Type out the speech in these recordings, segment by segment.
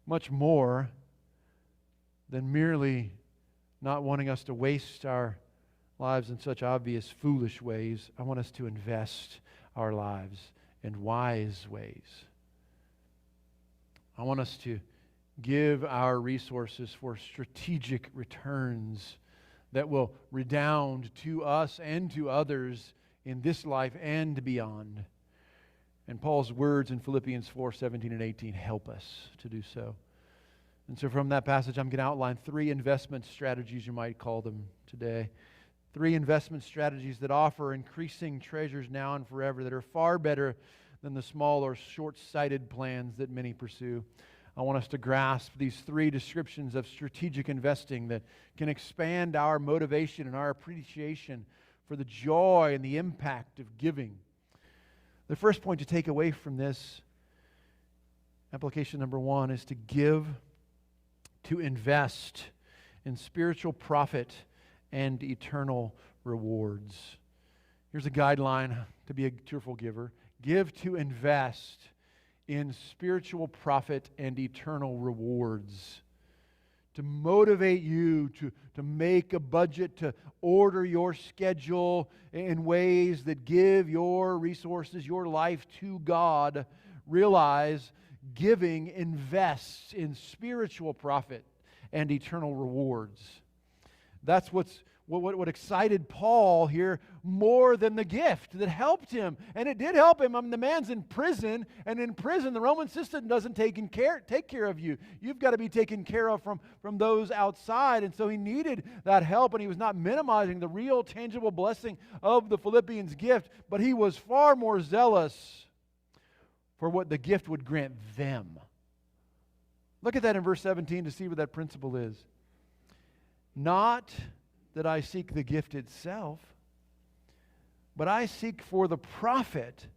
much more than merely not wanting us to waste our lives in such obvious, foolish ways. I want us to invest our lives in wise ways. I want us to give our resources for strategic returns that will redound to us and to others in this life and beyond. And Paul's words in Philippians 4:17 and 18 help us to do so. And so from that passage, I'm going to outline 3 investment strategies, you might call them today. 3 investment strategies that offer increasing treasures now and forever, that are far better than the small or short-sighted plans that many pursue. I want us to grasp these 3 descriptions of strategic investing that can expand our motivation and our appreciation for the joy and the impact of giving. The first point to take away from this, application number 1, is to give, to invest in spiritual profit and eternal rewards. Here's a guideline to be a cheerful giver. Give to invest in spiritual profit and eternal rewards. To motivate you to make a budget, to order your schedule in ways that give your resources, your life to God. Realize giving invests in spiritual profit and eternal rewards. That's what excited Paul here more than the gift that helped him. And it did help him. I mean, the man's in prison, and in prison the Roman system doesn't take care of you. You've got to be taken care of from those outside. And so he needed that help, and he was not minimizing the real tangible blessing of the Philippians gift, but he was far more zealous for what the gift would grant them. Look at that in verse 17 to see what that principle is. Not that I seek the gift itself, but I seek for the profit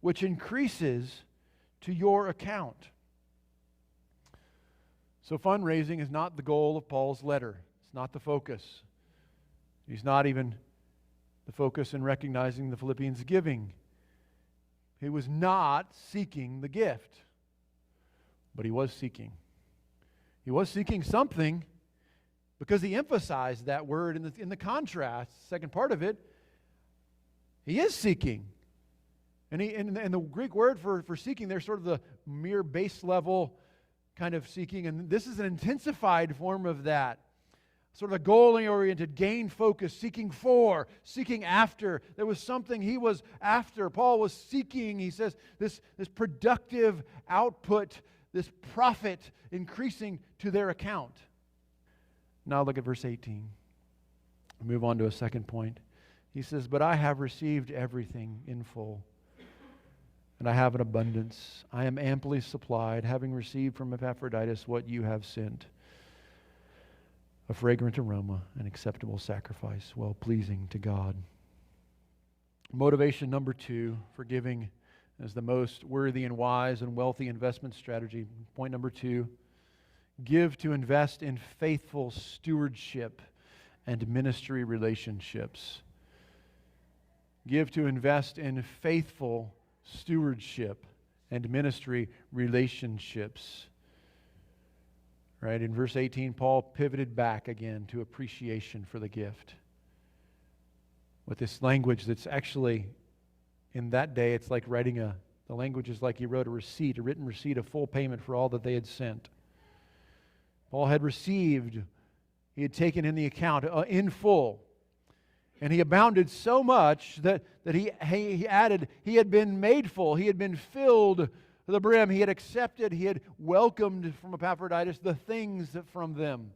which increases to your account. So fundraising is not the goal of Paul's letter. It's not the focus. He's not even the focus in recognizing the Philippians' giving. He was not seeking the gift, but he was seeking. He was seeking something, because he emphasized that word in the contrast, second part of it. He is seeking. And the Greek word for seeking, there's sort of the mere base level kind of seeking. And this is an intensified form of that. Sort of a goal-oriented, gain-focused, seeking for, seeking after. There was something he was after. Paul was seeking, he says, this productive output, this profit increasing to their account. Now look at verse 18. Move on to a second point. He says, but I have received everything in full, and I have an abundance. I am amply supplied, having received from Epaphroditus what you have sent, a fragrant aroma, an acceptable sacrifice, well-pleasing to God. Motivation number 2 for giving is the most worthy and wise and wealthy investment strategy. Point number 2. Give to invest in faithful stewardship and ministry relationships. Give to invest in faithful stewardship and ministry relationships. Right? In verse 18, Paul pivoted back again to appreciation for the gift. With this language that's actually, in that day, it's like writing the language is like he wrote a written receipt of full payment for all that they had sent. Paul had received, he had taken in the account in full. And he abounded so much that he added, he had been made full, he had been filled to the brim, he had accepted, he had welcomed from Epaphroditus the things from them.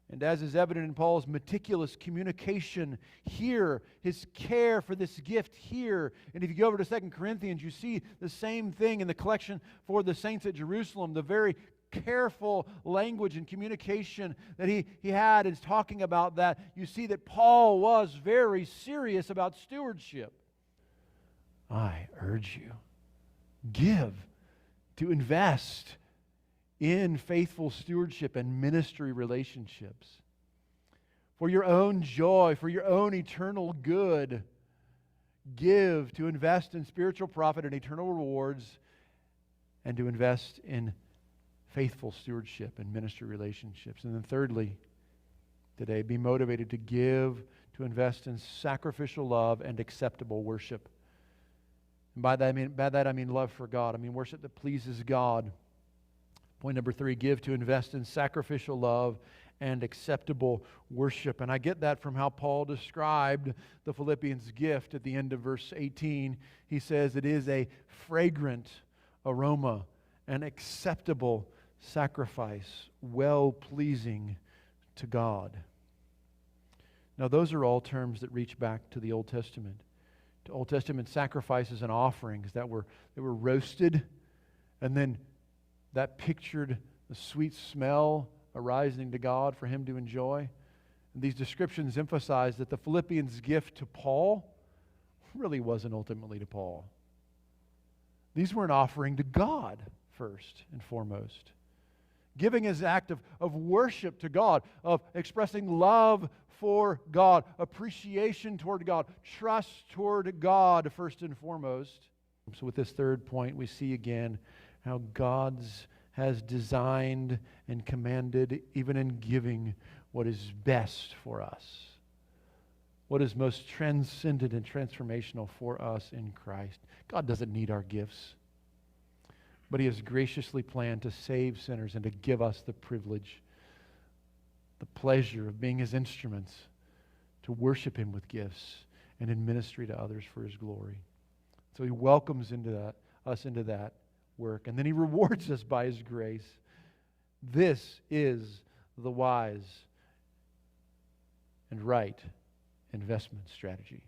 And as is evident in Paul's meticulous communication here, his care for this gift here, and if you go over to 2 Corinthians, you see the same thing in the collection for the saints at Jerusalem, the very careful language and communication that he had is talking about that. You see that Paul was very serious about stewardship. I urge you, give to invest in faithful stewardship and ministry relationships. For your own joy, for your own eternal good, give to invest in spiritual profit and eternal rewards, and to invest in faithful stewardship and ministry relationships. And then thirdly, today, be motivated to give, to invest in sacrificial love and acceptable worship. And by that I mean love for God. I mean worship that pleases God. Point number 3, give to invest in sacrificial love and acceptable worship. And I get that from how Paul described the Philippians gift at the end of verse 18. He says it is a fragrant aroma, an acceptable sacrifice, well-pleasing to God. Now, those are all terms that reach back to the Old Testament. To Old Testament sacrifices and offerings that were roasted, and then that pictured the sweet smell arising to God for Him to enjoy. And these descriptions emphasize that the Philippians' gift to Paul really wasn't ultimately to Paul. These were an offering to God first and foremost. Giving is an act of worship to God, of expressing love for God, appreciation toward God, trust toward God first and foremost. So with this third point, we see again how God has designed and commanded, even in giving, what is best for us, what is most transcendent and transformational for us in Christ. God doesn't need our gifts, but He has graciously planned to save sinners and to give us the privilege, the pleasure of being His instruments to worship Him with gifts and in ministry to others for His glory. So He welcomes us into that work, and then He rewards us by His grace. This is the wise and right investment strategy.